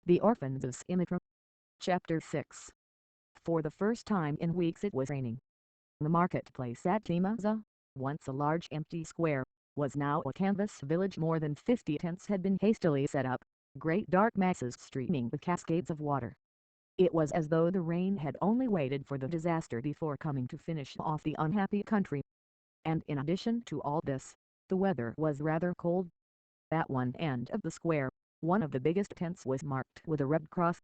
The Orphans of Simitra. Chapter 6. For the first time in weeks it was raining. The marketplace at Timaza, once a large empty square, was now a canvas village. More than 50 tents had been hastily set up, great dark masses streaming with cascades of water. It was as though the rain had only waited for the disaster before coming to finish off the unhappy country. And in addition to all this, the weather was rather cold. At one end of the square, one of the biggest tents was marked with a red cross.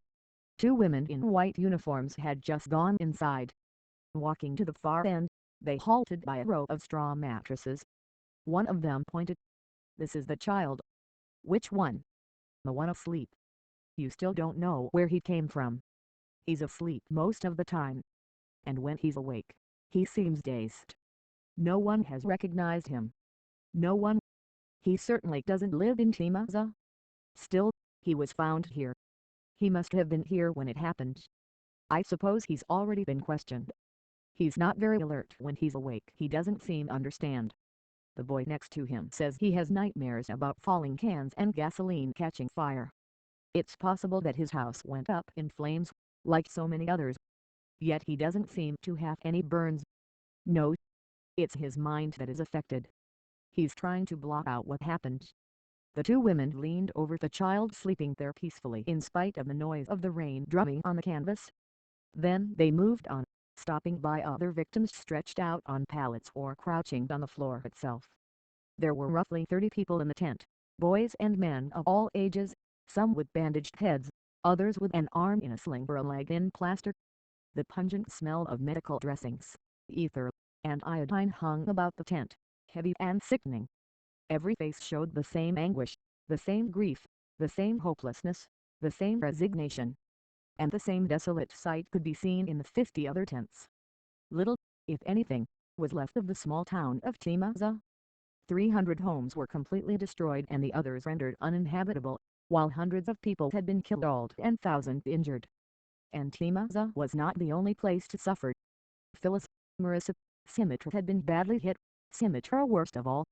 Two women in white uniforms had just gone inside. Walking to the far end, they halted by a row of straw mattresses. One of them pointed. "This is the child." "Which one?" "The one asleep." "You still don't know where he came from?" "He's asleep most of the time. And when he's awake, he seems dazed. No one has recognized him." "No one? He certainly doesn't live in Timaza." "Still, he was found here. He must have been here when it happened. I suppose he's already been questioned." "He's not very alert when he's awake. He doesn't seem understand. The boy next to him says he has nightmares about falling cans and gasoline catching fire. It's possible that his house went up in flames, like so many others. Yet he doesn't seem to have any burns. No, it's his mind that is affected. He's trying to block out what happened." The two women leaned over the child sleeping there peacefully in spite of the noise of the rain drumming on the canvas. Then they moved on, stopping by other victims stretched out on pallets or crouching on the floor itself. There were roughly 30 people in the tent, boys and men of all ages, some with bandaged heads, others with an arm in a sling or a leg in plaster. The pungent smell of medical dressings, ether, and iodine hung about the tent, heavy and sickening. Every face showed the same anguish, the same grief, the same hopelessness, the same resignation. And the same desolate sight could be seen in the 50 other tents. Little, if anything, was left of the small town of Timaza. 300 homes were completely destroyed and the others rendered uninhabitable, while hundreds of people had been killed and thousands injured. And Timaza was not the only place to suffer. Phyllis, Marissa, Simitra had been badly hit, Simitra worst of all.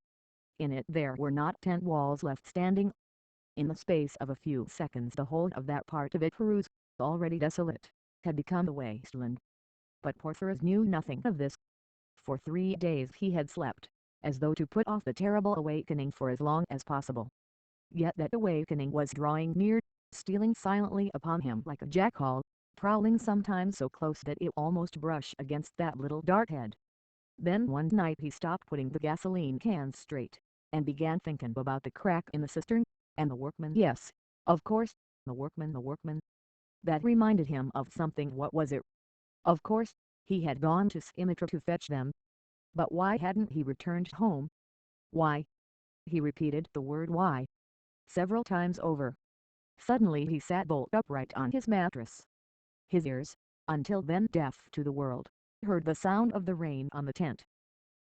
In it there were not tent walls left standing. In the space of a few seconds the whole of that part of it, Peru's, already desolate, had become a wasteland. But Porphyros knew nothing of this. For 3 days he had slept, as though to put off the terrible awakening for as long as possible. Yet that awakening was drawing near, stealing silently upon him like a jackal, prowling sometimes so close that it almost brushed against that little dark head. Then one night he stopped putting the gasoline cans straight, and began thinking about the crack in the cistern, and the workmen. Yes, of course, the workmen. That reminded him of something. What was it? Of course, he had gone to Simitra to fetch them. But why hadn't he returned home? Why? He repeated the word why several times over. Suddenly he sat bolt upright on his mattress. His ears, until then deaf to the world, heard the sound of the rain on the tent.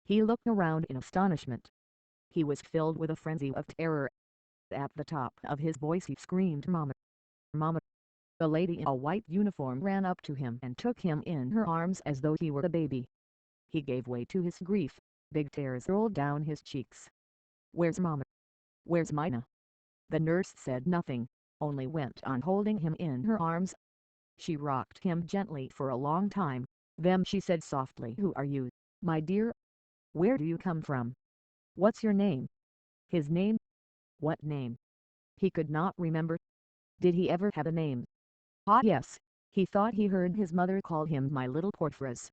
He looked around in astonishment. He was filled with a frenzy of terror. At the top of his voice he screamed, "Mama! Mama!" The lady in a white uniform ran up to him and took him in her arms as though he were a baby. He gave way to his grief, big tears rolled down his cheeks. "Where's Mama? Where's Mina?" The nurse said nothing, only went on holding him in her arms. She rocked him gently for a long time, then she said softly, "Who are you, my dear? Where do you come from? What's your name?" His name? What name? He could not remember. Did he ever have a name? Ah yes, he thought he heard his mother call him my little Porphyros.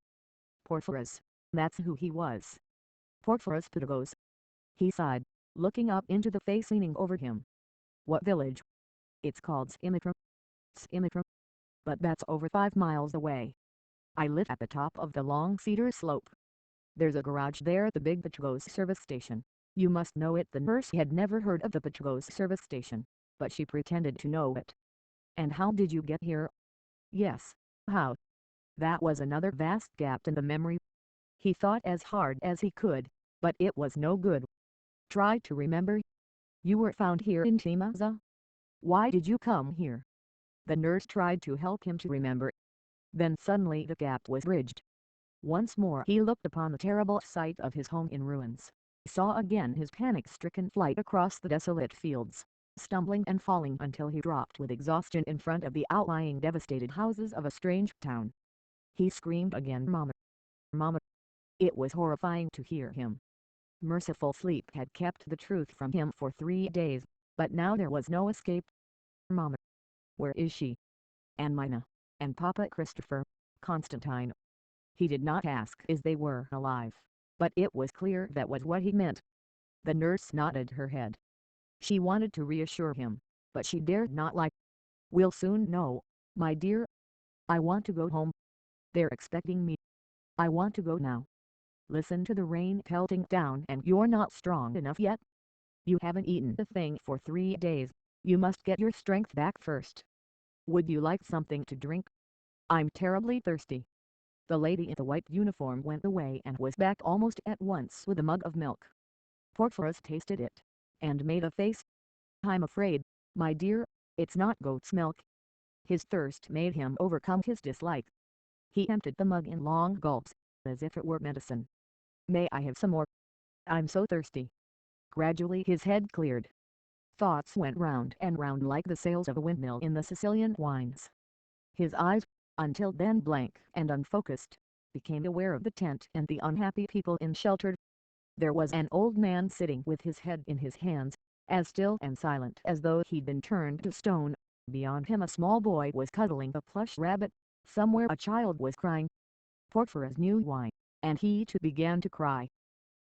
Porphyros, that's who he was. Porphyros Pedagogos. He sighed, looking up into the face leaning over him. "What village?" "It's called Simitra." "Simitra? But that's over 5 miles away. I live at the top of the long cedar slope. There's a garage there at the big Petrogos service station. You must know it." The nurse had never heard of the Petrogos service station, but she pretended to know it. "And how did you get here?" "Yes, how?" That was another vast gap in the memory. He thought as hard as he could, but it was no good. "Try to remember. You were found here in Timaza? Why did you come here?" The nurse tried to help him to remember. Then suddenly the gap was bridged. Once more he looked upon the terrible sight of his home in ruins, saw again his panic-stricken flight across the desolate fields, stumbling and falling until he dropped with exhaustion in front of the outlying devastated houses of a strange town. He screamed again, "Mama! Mama!" It was horrifying to hear him. Merciful sleep had kept the truth from him for 3 days, but now there was no escape. "Mama! Where is she? And Mina? And Papa Christopher? Constantine?" He did not ask if they were alive, but it was clear that was what he meant. The nurse nodded her head. She wanted to reassure him, but she dared not lie. "We'll soon know, my dear. I want to go home. They're expecting me. I want to go now. Listen to the rain pelting down, and you're not strong enough yet. You haven't eaten a thing for 3 days. You must get your strength back first. Would you like something to drink? I'm terribly thirsty." The lady in the white uniform went away and was back almost at once with a mug of milk. Porphyros tasted it, and made a face. "I'm afraid, my dear, it's not goat's milk." His thirst made him overcome his dislike. He emptied the mug in long gulps, as if it were medicine. "May I have some more? I'm so thirsty." Gradually his head cleared. Thoughts went round and round like the sails of a windmill in the Sicilian wines. His eyes, until then blank and unfocused, became aware of the tent and the unhappy people in shelter. There was an old man sitting with his head in his hands, as still and silent as though he'd been turned to stone. Beyond him a small boy was cuddling a plush rabbit. Somewhere a child was crying. Porphyros knew why, and he too began to cry.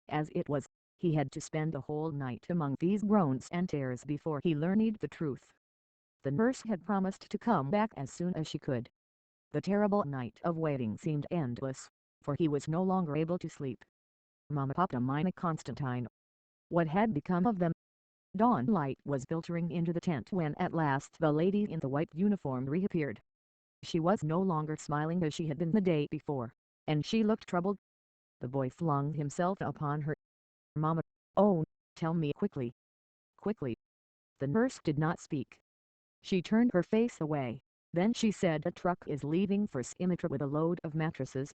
As it was, he had to spend a whole night among these groans and tears before he learned the truth. The nurse had promised to come back as soon as she could. The terrible night of waiting seemed endless, for he was no longer able to sleep. "Mama, Papa, Mina, Constantine. What had become of them?" Dawn light was filtering into the tent when at last the lady in the white uniform reappeared. She was no longer smiling as she had been the day before, and she looked troubled. The boy flung himself upon her. "Mama, oh, tell me quickly. Quickly." The nurse did not speak. She turned her face away. Then she said, "A truck is leaving for Simitra with a load of mattresses.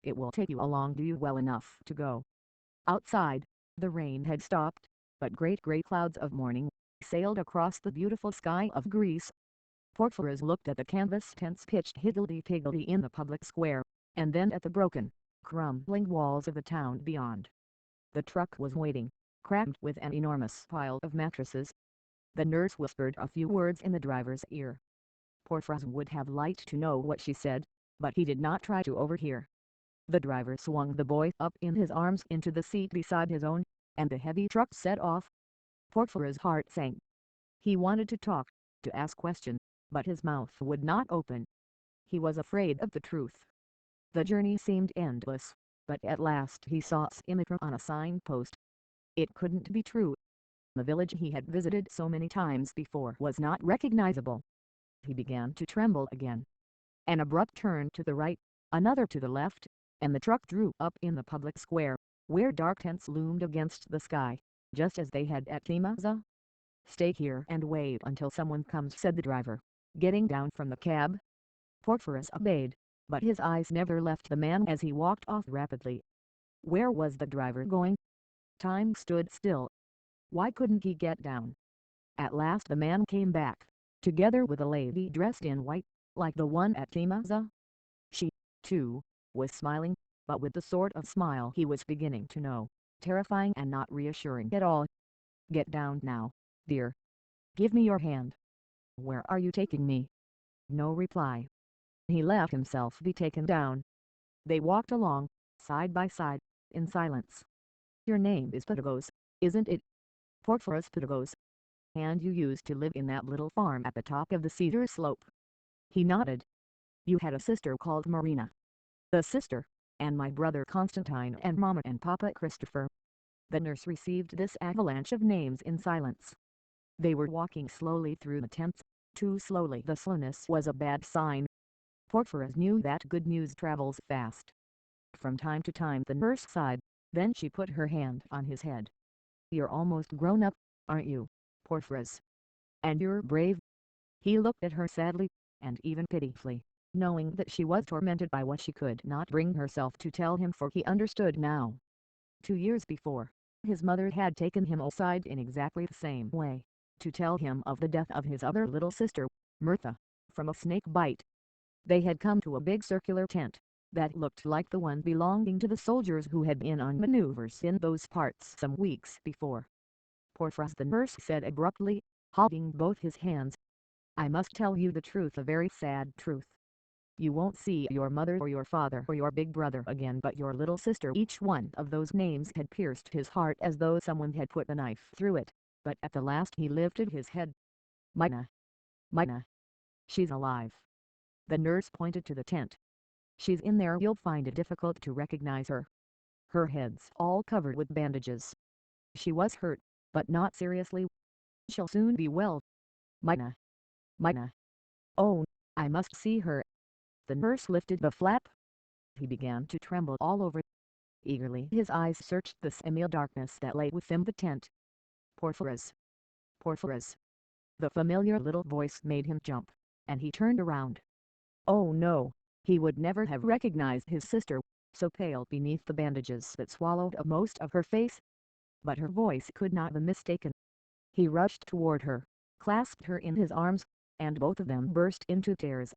It will take you along. Do you well enough to go?" Outside, the rain had stopped, but great grey clouds of morning sailed across the beautiful sky of Greece. Porphyros looked at the canvas tents pitched higgledy-piggledy in the public square, and then at the broken, crumbling walls of the town beyond. The truck was waiting, crammed with an enormous pile of mattresses. The nurse whispered a few words in the driver's ear. Porphyros would have liked to know what she said, but he did not try to overhear. The driver swung the boy up in his arms into the seat beside his own, and the heavy truck set off. Porphyros' heart sank. He wanted to talk, to ask questions, but his mouth would not open. He was afraid of the truth. The journey seemed endless, but at last he saw Simitra on a signpost. It couldn't be true. The village he had visited so many times before was not recognizable. He began to tremble again. An abrupt turn to the right, another to the left, and the truck drew up in the public square, where dark tents loomed against the sky, just as they had at Timaza. "Stay here and wait until someone comes," said the driver, getting down from the cab. Porphyros obeyed, but his eyes never left the man as he walked off rapidly. Where was the driver going? Time stood still. Why couldn't he get down? At last the man came back, together with a lady dressed in white, like the one at Timaza. She, too, was smiling, but with the sort of smile he was beginning to know, terrifying and not reassuring at all. "Get down now, dear. Give me your hand." "Where are you taking me?" No reply. He let himself be taken down. They walked along, side by side, in silence. "Your name is Pedagos, isn't it?" "Porphyros Pedagos. And you used to live in that little farm at the top of the cedar slope?" He nodded. "You had a sister called Marina." "A sister, and my brother Constantine and Mama and Papa Christopher." The nurse received this avalanche of names in silence. They were walking slowly through the tents. Too slowly. The slowness was a bad sign. Porphyros knew that good news travels fast. From time to time the nurse sighed, then she put her hand on his head. "You're almost grown up, aren't you, Porphyros? And you're brave." He looked at her sadly, and even pitifully, knowing that she was tormented by what she could not bring herself to tell him, for he understood now. 2 years before, his mother had taken him aside in exactly the same way. to tell him of the death of his other little sister, Mirtha, from a snake bite. They had come to a big circular tent that looked like the one belonging to the soldiers who had been on maneuvers in those parts some weeks before. "Porphyros," the nurse said abruptly, holding both his hands. "I must tell you the truth, a very sad truth. You won't see your mother or your father or your big brother again, but your little sister." Each one of those names had pierced his heart as though someone had put a knife through it, but at the last he lifted his head. "Mina. Mina. She's alive." The nurse pointed to the tent. "She's in there. You'll find it difficult to recognize her. Her head's all covered with bandages. She was hurt, but not seriously. She'll soon be well." "Mina. Mina. Oh, I must see her." The nurse lifted the flap. He began to tremble all over. Eagerly his eyes searched the semi-darkness that lay within the tent. "Porphyros. Porphyros." The familiar little voice made him jump, and he turned around. Oh no, he would never have recognized his sister, so pale beneath the bandages that swallowed up most of her face. But her voice could not be mistaken. He rushed toward her, clasped her in his arms, and both of them burst into tears.